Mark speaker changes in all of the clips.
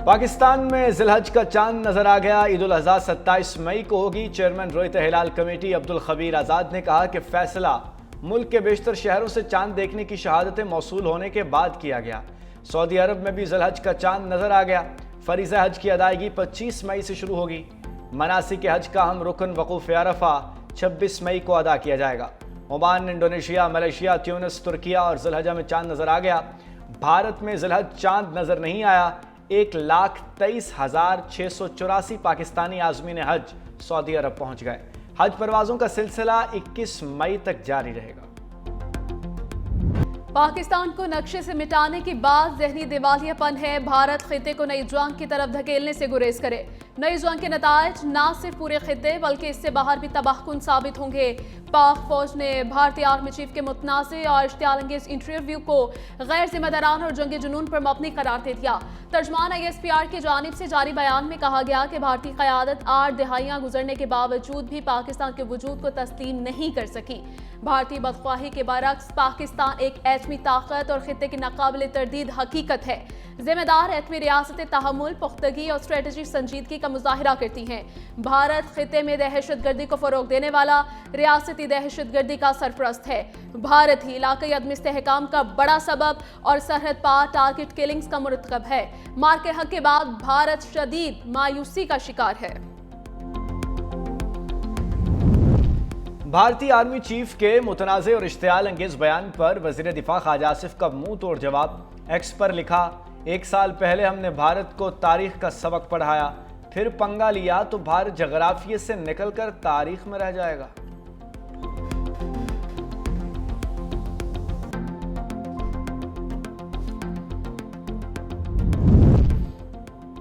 Speaker 1: पाकिस्तान में जिलहज का चांद नजर आ गया। ईद उल अज़हा 27 मई को होगी। चेयरमैन रोहित हिलाल कमेटी अब्दुल खबीर आज़ाद ने कहा कि फैसला मुल्क के बेशतर शहरों से चांद देखने की शहादतें मौसूल होने के बाद किया गया। सऊदी अरब में भी जिलहज का चांद नजर आ गया। फरीज़ा हज की अदायगी 25 मई से शुरू होगी। मनासिक हज का अहम रुकन वक़ूफ़ अरफा 26 मई को अदा किया जाएगा। Oman, Indonesia, Malaysia, Tunis, Türkiye और जिलहजा में चांद नजर आ गया। भारत में जिलहज चांद नजर नहीं आया। 1,23,684 पाकिस्तानी आज़मीन हज सऊदी अरब पहुंच गए। हज परवाजों का सिलसिला 21 मई तक जारी रहेगा।
Speaker 2: पाकिस्तान को नक्शे से मिटाने की बात जहनी दिवालियापन है। भारत खिते को नई जंग की तरफ धकेलने से गुरेज करे। नई जंग के नतायज न सिर्फ पूरे खिते बल्कि इससे बाहर भी तबाहकुन साबित होंगे। पाक फौज ने भारतीय आर्मी चीफ के मुतनाज़ और इश्तियाल अंगेज इंटरव्यू को गैर जिम्मेदाराना और जंगी जुनून पर मबनी करार दे दिया। तर्जमान ISPR की जानिब से जारी बयान में कहा गया कि भारतीय क़यादत 8 दिहाइयाँ गुजरने के बावजूद भी पाकिस्तान के वजूद को तस्लीम नहीं कर सकी। भारतीय बदख्वाही के बरक्स पाकिस्तान एक एटमी ताकत और खिते की नाकाबिल तरदीद हकीकत है। जिम्मेदार एटमी रियासतें तहम्मुल, पुख्तगी और स्ट्रेटजी संजीदगी का मुजाहिरा करती हैं। भारत खिते में दहशतगर्दी को फरोग देने वाला रियासती दहशतगर्दी का सरपरस्त है। भारत ही इलाकाई अदम इस्तेहकाम का बड़ा सबब और सरहद पार टारगेट किलिंग्स का मुरतकब है। मार के हक के बाद भारत शदीद मायूसी का शिकार है।
Speaker 1: भारतीय आर्मी चीफ के मुतनाज़े और इश्तियाल अंगेज बयान पर वज़ीर दिफा ख्वाजा आसिफ का मुंह तोड़ जवाब। एक्स पर लिखा, 1 साल पहले हमने भारत को तारीख का सबक पढ़ाया, फिर पंगा लिया तो भारत जगराफिये से निकलकर तारीख में रह जाएगा।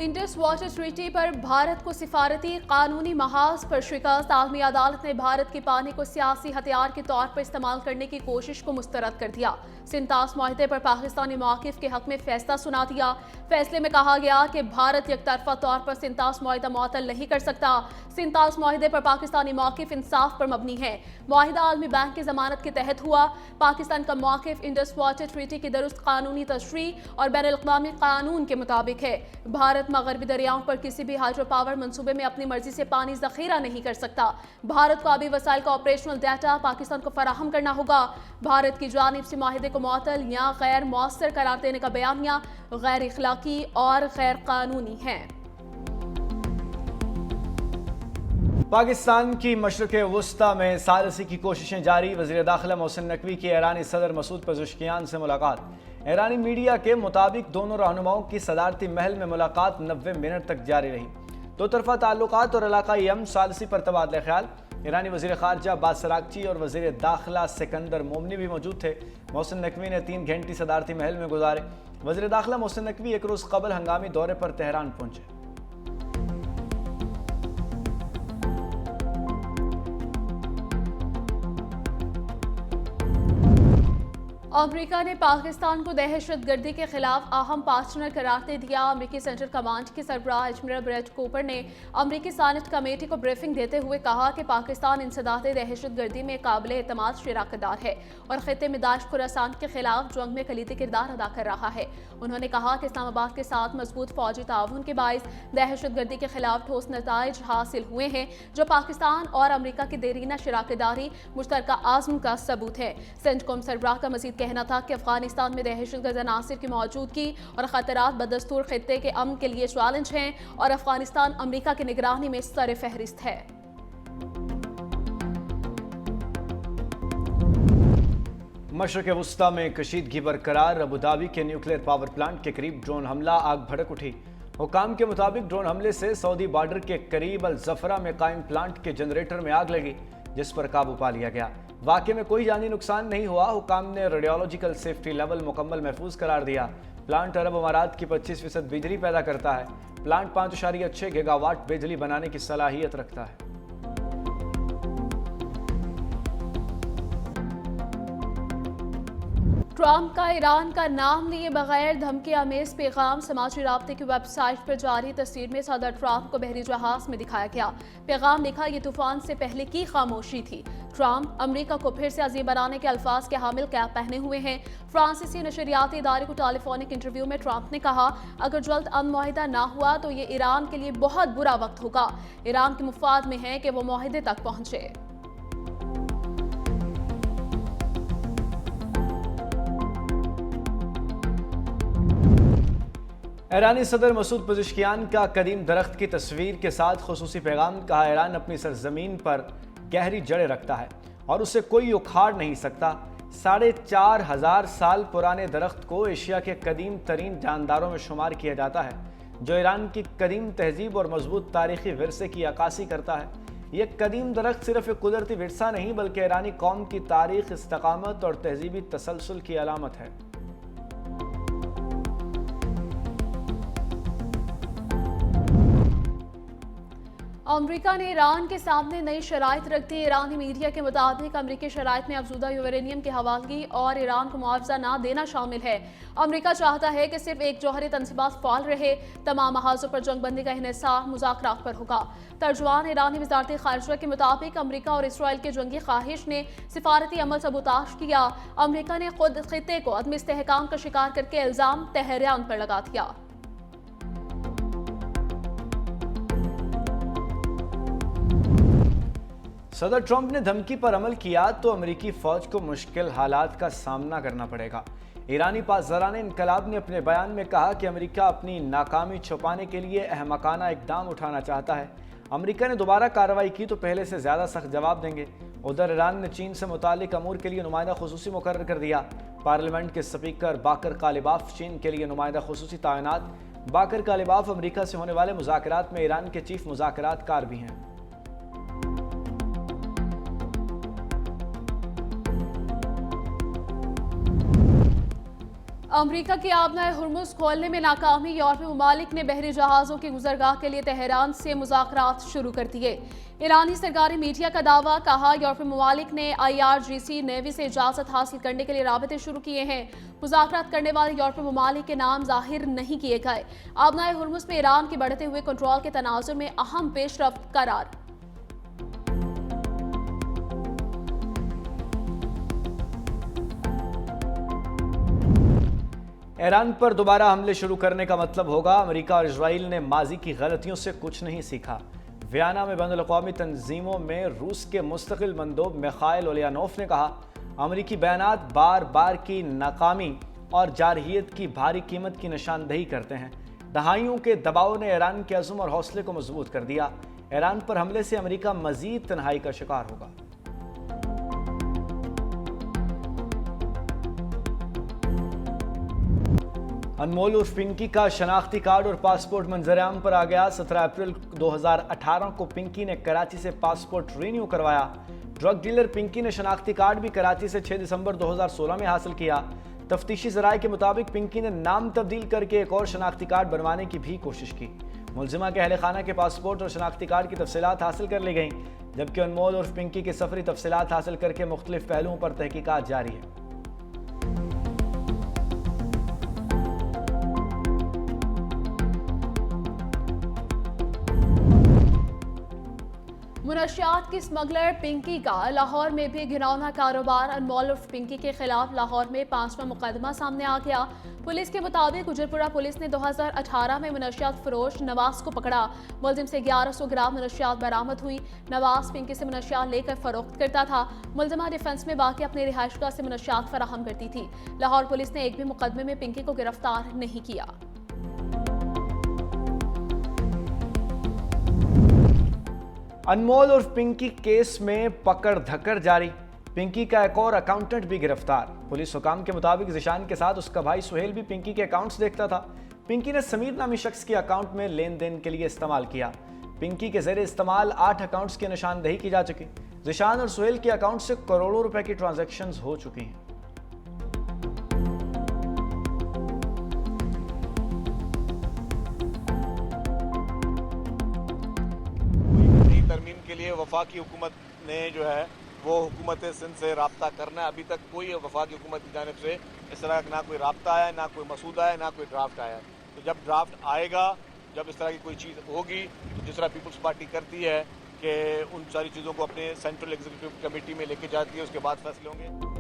Speaker 2: इंडस वाटर ट्रीटी पर भारत को सिफारती कानूनी महाज पर शिकस्त। आलमी अदालत ने भारत के पानी को सियासी हथियार के तौर पर इस्तेमाल करने की कोशिश को मुस्तरद कर दिया। सिंतास माहिदे पर पाकिस्तानी मौक़िफ़ के हक में फैसला सुना दिया। फैसले में कहा गया कि भारत एकतरफा तौर पर सिंतास माहिदा मुअत्तल नहीं कर सकता। सिंतास माहिदे पर पाकिस्तानी मौक़िफ़ इंसाफ पर मबनी है। माहिदा आलमी बैंक की जमानत के तहत हुआ। पाकिस्तान का मौक़िफ़ इंडस वाटर ट्रीटी की दुरुस्त कानूनी तशरीह और बैनुल-अक़वामी कानून के मुताबिक है। भारत मगरबी दरियाओं पर किसी भी हाइड्रो पावर मंसूबे में अपनी मर्जी से पानी जखीरा नहीं कर सकता। भारत को आबी वसाइल का ऑपरेशनल डाटा पाकिस्तान को फराहम करना होगा। भारत की जानिब से माहिदे को मुअत्तल या गैर मौसर करार देने का बयानिया गैर इखलाकी और गैर कानूनी है।
Speaker 1: पाकिस्तान की मशरक़े वुस्ता में सालसी की कोशिशें जारी। वज़ीर दाखिला मोहसिन नकवी की ईरानी सदर मसूद पेज़ेश्कियान से मुलाकात। ईरानी मीडिया के मुताबिक दोनों रहनुमाओं की सदारती महल में मुलाकात 90 मिनट तक जारी रही। दो तरफा ताल्लुकात और इलाकाई अमन सालसी पर तबादला ख्याल। ईरानी वज़ीर ख़ारजा अब्बास अराग़ची और वज़ीर दाखिला सिकंदर मोमनी भी मौजूद थे। मोहसिन नकवी ने 3 घंटे सदारती महल में गुजारे। वज़ीर दाखिला मोहसिन नकवी एक रोज़ कबल हंगामी दौरे पर तेहरान पहुंचे।
Speaker 2: अमेरिका ने पाकिस्तान को दहशतगर्दी के खिलाफ अहम पार्टनर करार दे दिया। अमेरिकी सेंट्रल कमांड के सरबराह एडमिरल ब्रेट कूपर ने अमेरिकी सीनेट कमेटी को ब्रीफिंग देते हुए कहा कि पाकिस्तान इंसदाद दहशतगर्दी में काबिल एतमाद शराकतदार है और खिते में दाइश खुरासान के खिलाफ जंग में कलीदी किरदार अदा कर रहा है। उन्होंने कहा कि इस्लामाबाद के साथ मजबूत फौजी ताउन के बायस दहशतगर्दी के खिलाफ ठोस नताइज हासिल हुए हैं, जो पाकिस्तान और अमेरिका की देरीना शराकतदारी मुश्तरका आज़म का सबूत है। सेंटकॉम सरबराह का मजीद कहना था कि अफगानिस्तान में दहशतगर्द अनासिर की मौजूदगी और खतरात बदस्तूर खित्ते के अमन के लिए चैलेंज हैं और अफगानिस्तान अमेरिका की निगरानी में सर फहरिस्त है।
Speaker 1: मशरक़ वुस्ता में कशीदगी बरकरार। अबू धाबी के न्यूक्लियर पावर प्लांट के करीब ड्रोन हमला, आग भड़क उठी। हुकाम के मुताबिक ड्रोन हमले से सऊदी बॉर्डर के करीब अल जफरा में कायम प्लांट के जनरेटर में आग लगी, जिस पर काबू पा लिया गया। वाक़े में कोई जानी नुकसान नहीं हुआ। हुकाम ने रेडियोलॉजिकल सेफ्टी लेवल मुकम्मल महफूज करार दिया। प्लांट अरब अमारात की 25% बिजली पैदा करता है। प्लांट 5.6 गीगावाट बिजली बनाने की सलाहियत रखता है।
Speaker 2: ट्रंप का ईरान का नाम लिए बगैर धमकी आमेज पैगाम समाजी राब्ते की वेबसाइट पर जारी तस्वीर में सदर ट्रंप को बहरी जहाज में दिखाया गया। पैगाम लिखा, ये तूफान से पहले की खामोशी थी। ट्रंप अमेरिका को फिर से अजीब बनाने के अल्फाज के हामिल कैप पहने हुए हैं। फ्रांसीसी नशरियाती इदारे को टेलीफोनिक इंटरव्यू में ट्रंप ने कहा, अगर जल्द अमन मुआहिदा ना हुआ तो ये ईरान के लिए बहुत बुरा वक्त होगा। ईरान के मुफाद में है कि वो मुआहिदे तक पहुंचे।
Speaker 1: ईरानी सदर मसूद पज़ेश्कियान का कदीम दरख्त की तस्वीर के साथ खुसूसी पैगाम। कहा, ईरान अपनी सरजमीन पर गहरी जड़ें रखता है और उसे कोई उखाड़ नहीं सकता। 4,500 साल पुराने दरख्त को एशिया के कदीम तरीन जानदारों में शुमार किया जाता है, जो ईरान की कदीम तहजीब और मजबूत तारीखी विरसे की अक्कासी करता है। यह कदीम दरख्त सिर्फ एक कुदरती विरसा नहीं बल्कि ईरानी कौम की तारीख, इस्तकामत और तहजीबी तसलसल की अलामत है।
Speaker 2: अमेरिका ने ईरान के सामने नई शराइत रख दी। ईरानी मीडिया के मुताबिक अमेरिकी शराइत में अफजूदा यूरेनियम की हवालगी और ईरान को मुआवजा ना देना शामिल है। अमेरिका चाहता है कि सिर्फ एक जौहरी तनसीबात फाल रहे। तमाम महाजों पर जंगबंदी का इन्हिसार मुज़ाकरात पर होगा। तर्जुमान ईरानी वज़ारत ख़ारिजा के मुताबिक अमेरिका और इसराइल की जंगी ख्वाहिश ने सिफारती अमल सबूताश किया। अमेरिका ने खुद खित्ते को अदम इस्तेहकाम का शिकार करके इल्ज़ाम तेहरान पर लगा दिया।
Speaker 1: सदर ट्रंप ने धमकी पर अमल किया तो अमेरिकी फौज को मुश्किल हालात का सामना करना पड़ेगा। ईरानी पासदाराने इनकलाब ने अपने बयान में कहा कि अमेरिका अपनी नाकामी छुपाने के लिए अहमकाना इकदाम उठाना चाहता है। अमेरिका ने दोबारा कार्रवाई की तो पहले से ज़्यादा सख्त जवाब देंगे। उधर ईरान ने चीन से मुतालिक अमूर के लिए नुमाइंदा खुसूसी मुकर्रर कर दिया। पार्लियामेंट के स्पीकर बाकर कालिबाफ चीन के लिए नुमाइंदा खुसूसी तैनात। बाकर कालिबाफ अमेरिका से होने वाले मुज़ाकरात में ईरान के चीफ मुज़ाकरातकार भी हैं।
Speaker 2: अमेरिका की आबनाए हुर्मुज़ खोलने में नाकामी। यूरोपीय ममालिक ने बहरी जहाज़ों की गुजरगाह के लिए तेहरान से मुज़ाकरात शुरू कर दिए। ईरानी सरकारी मीडिया का दावा, कहा यूरोपीय ममालिक ने IRGC नेवी से इजाज़त हासिल करने के लिए राबते शुरू किए हैं। मुज़ाकरात करने वाले यूरोपीय ममालिक के नाम जाहिर नहीं किए गए। आबनाए हुर्मुज़ में ईरान के बढ़ते हुए कंट्रोल के तनाजुर में अहम पेशरफ्त करार।
Speaker 1: ईरान पर दोबारा हमले शुरू करने का मतलब होगा अमेरिका और इजराइल ने माजी की गलतियों से कुछ नहीं सीखा। वियना में बैनुल-अक़वामी तंजीमों में रूस के मुस्तकिल मंदूब मिखाइल ओलियानोफ ने कहा, अमेरिकी बयानात बार बार की नाकामी और जारहियत की भारी कीमत की निशानदही करते हैं। दहाइयों के दबाव ने ईरान के अज़्म और हौसले को मजबूत कर दिया। ईरान पर हमले से अमेरिका मजीद तन्हाई का शिकार होगा। अनमोल उर्फ पिंकी का शनाख्ती कार्ड और पासपोर्ट मंजर-ए-आम पर आ गया। 17 अप्रैल 2018 को पिंकी ने कराची से पासपोर्ट रिन्यू करवाया। ड्रग डीलर पिंकी ने शनाख्ती कार्ड भी कराची से 6 दिसंबर 2016 में हासिल किया। तफ्तीशी ज़राए के मुताबिक पिंकी ने नाम तब्दील करके एक और शनाख्ती कार्ड बनवाने की भी कोशिश की। मुलजिमा के अहले खाना के पासपोर्ट और शनाख्ती कार्ड की तफसीलात हासिल कर ली गई, जबकि अनमोल उर्फ पिंकी की सफरी तफसीलात हासिल करके मुख्तलिफ पहलुओं पर तहकीकात जारी है।
Speaker 2: मुनशियात की स्मगलर पिंकी का लाहौर में भी घिनौना कारोबार। अनमोल उर्फ पिंकी के खिलाफ लाहौर में 5वां मुकदमा सामने आ गया। पुलिस के मुताबिक उजरपुरा पुलिस ने 2018 में मुनशियात फरोश नवाज को पकड़ा। मुलजिम से 1100 ग्राम मुनशियात बरामद हुई। नवाज पिंकी से मुनशियात लेकर फरोख्त करता था। मुलजिमा डिफेंस में वाक़ अपनी रिहाइशगाह से मुनशियात फराहम करती थी। लाहौर पुलिस ने एक भी मुकदमे में पिंकी को गिरफ्तार नहीं किया।
Speaker 1: अनमोल उर्फ पिंकी केस में पकड़ धक्कर जारी। पिंकी का एक और अकाउंटेंट भी गिरफ्तार। पुलिस हुकाम के मुताबिक ज़िशान के साथ उसका भाई सुहेल भी पिंकी के अकाउंट्स देखता था। पिंकी ने समीर नामी शख्स के अकाउंट में लेन देन के लिए इस्तेमाल किया। पिंकी के ज़रिए इस्तेमाल 8 अकाउंट्स की निशानदही की जा चुकी। ज़िशान और सुहेल के अकाउंट से करोड़ों रुपए की ट्रांजैक्शंस हो चुकी हैं।
Speaker 3: तरमीम के लिए वफाकी हुकूमत ने जो है वो हुकूमत सिंध से रब्ता करना है। अभी तक कोई वफाकी हुकूमत की जानिब से इस तरह का ना कोई रब्ता आया, ना कोई मसूदा है, ना कोई ड्राफ्ट आया। तो जब ड्राफ्ट आएगा, जब इस तरह की कोई चीज़ होगी, तो जिस तरह पीपल्स पार्टी करती है कि उन सारी चीज़ों को अपने सेंट्रल एग्जीक्यूटिव कमेटी में लेके जाती है, उसके बाद फैसले होंगे।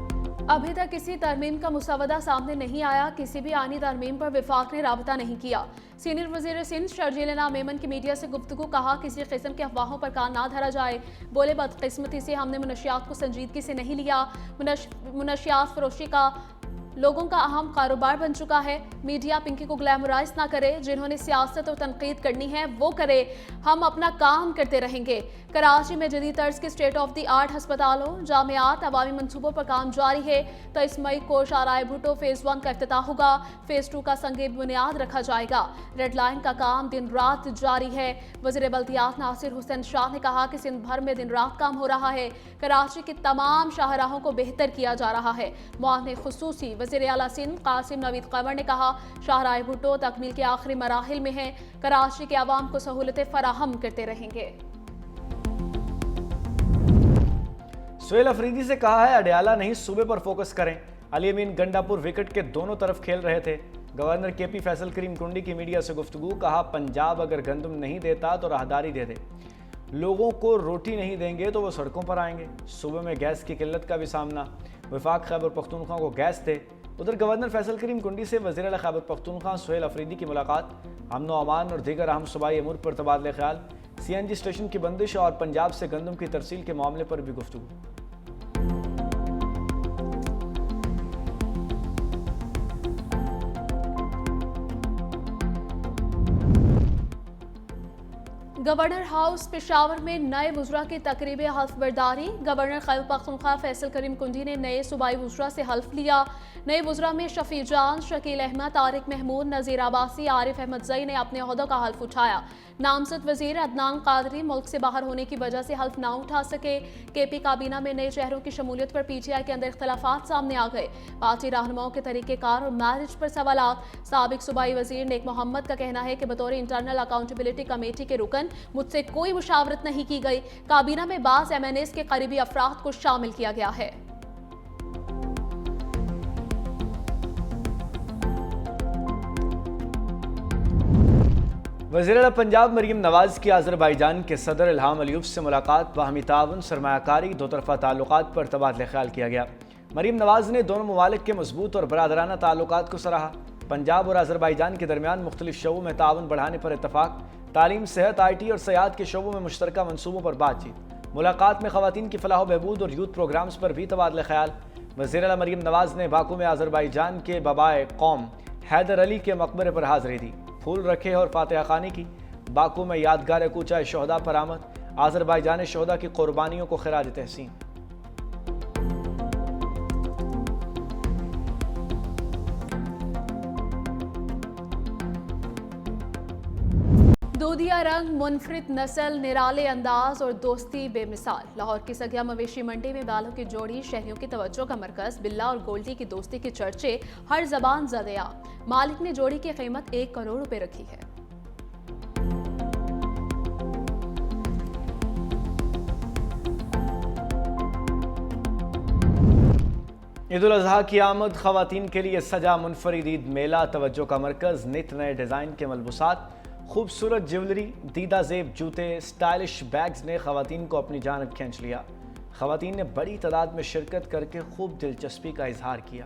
Speaker 2: अभी तक किसी तरमीम का मुसवदा सामने नहीं आया। किसी भी आनी तरमीम पर विफाक ने राबता नहीं किया। सीनियर वजीर सिंध शर्जील इनाम मेमन की मीडिया से गुफ्तगू, कहा किसी किस्म के अफवाहों पर कान ना धरा जाए। बोले बदकिस्मती से हमने मुनशियात को संजीदगी से नहीं लिया। मुनशियात फरोशी का लोगों का अहम कारोबार बन चुका है। मीडिया पिंकी को ग्लैमराइज ना करे। जिन्होंने सियासत और तनकीद करनी है वो करे। हम अपना काम करते रहेंगे। कराची में जदीद तर्ज के स्टेट ऑफ द आर्ट हस्पतालों, जामियात, अवामी मनसूबों पर काम जारी है। 23 मई को शाहराह भुट्टो फेज़ 1 का इफ्तिताह होगा। फेज़ 2 का संगे बुनियाद रखा जाएगा। रेड लाइन का काम दिन रात जारी है। वज़ीर बल्दियात नासिर हुसैन शाह ने कहा कि सिंध भर में दिन रात काम हो रहा है। कराची की तमाम शाहराहों को बेहतर किया जा रहा है। मुआवने खुसूसी वज़ीर आला सिंध कासिम नवीद कंवर ने कहा, शाहराह भुट्टो तकमील के आखिरी मराहिल में है। कराची के आवाम को सहूलतें फराहम करते रहेंगे।
Speaker 1: सुहेल अफरीदी से कहा है अडयाला नहीं सूबे पर फोकस करें। अली अमीन गंडापुर विकेट के दोनों तरफ खेल रहे थे। गवर्नर केपी फैसल करीम कुंडी की मीडिया से गुफ्तगू, कहा पंजाब अगर गंदम नहीं देता तो राहदारी दे दे। लोगों को रोटी नहीं देंगे तो वो सड़कों पर आएंगे। सूबे में गैस की किल्लत का भी सामना। वफाक खैबर पख्तूनख्वा को गैस थे। उधर गवर्नर फैसल करीम कुंडी से वज़ीर आला खैबर पख्तूनख्वा सुहेल अफरीदी की मुलाकात। अमन व अमान और दीगर अहम सूबाई अमूर पर तबादले ख्याल। CNG स्टेशन की बंदिश और पंजाब से गंदम की तरसील के मामले पर भी गुफ्तगू।
Speaker 2: गवर्नर हाउस पेशावर में नए वुज़रा की तकरीब हल्फ बर्दारी। गवर्नर खैबर पख्तूनख्वा फैसल करीम कुंडी ने नए सूबाई वुज़रा से हल्फ लिया। नए वुज़रा में शफी जान, शकील अहमद, तारिक महमूद, नज़ीर अब्बासी, आरिफ अहमद जई ने अपने ओहदों का हल्फ उठाया। नामजद वज़ीर अदनान कादरी मुल्क से बाहर होने की वजह से हल्फ ना उठा सके। KP काबीना में नए चेहरों की शमूलियत पर PTI के अंदर इख्तलाफात सामने आ गए। पार्टी रहनुमाओं के तरीक़ेकार और मैरिज पर सवालात। साबिक सूबाई वज़ीर नेक मोहम्मद का कहना है कि बतौर इंटरनल अकाउंटेबिलिटी कमेटी के रुकन मुझसे कोई मुशावरत नहीं की गई। काबीना में बाज़ MNAs के करीबी अफराद को शामिल किया गया है।
Speaker 1: वज़ीर-ए-आला पंजाब मरीम नवाज की अज़रबैजान के सदर इल्हाम अलीयूब से मुलाकात। बाहमी ताउन, सरमायाकारी, दो तरफ़ा ताल्लुकात पर तबादले ख्याल किया गया। मरीम नवाज ने दोनों ममालिक के मजबूत और बरादराना ताल्लुकात को सराहा। पंजाब और अज़रबैजान के दरमियान मुख्तलिफ शोबों में ताउन बढ़ाने पर इत्तफाक। तालीम, सेहत, IT और सयाहत के शोबों में मुश्तरका मनसूबों पर बातचीत। मुलाकात में ख़वातीन की फलाह बहबूद और यूथ प्रोग्राम्स पर भी तबादले ख्याल। वज़ीर-ए-आला मरीम नवाज ने बाकू में अज़रबैजान के बाबाए कौम हैदर अली के मकबरे पर हाज़िरी दी, फूल रखे और फातिहा खानी की। बाकू में यादगार कूचा शोहदा पर आमद। अज़रबैजान शोहदा की कुर्बानियों को खिराज तहसीन।
Speaker 2: दूधिया रंग, मुनफरिद नस्ल, निराले अंदाज और दोस्ती बेमिसाल। लाहौर की सगिया मवेशी मंडी में बालों की जोड़ी शहरियों की तवज्जो का मरकज। बिल्ला और गोल्डी की दोस्ती के चर्चे हर जबान ज़दिया। मालिक ने जोड़ी की कीमत 1 करोड़ रुपए रखी है।
Speaker 1: ईद उल अज़हा की आमद, ख़वातीन के लिए सजा मुनफरिद ईद मेला तवज्जो का मरकज़। नित नए डिज़ाइन के मलबूसात, खूबसूरत ज्वेलरी, दीदा जेब जूते, स्टाइलिश बैग्स ने ख़वातीन को अपनी जानब खींच लिया। ख़वातीन ने बड़ी तादाद में शिरकत करके खूब दिलचस्पी का इजहार किया।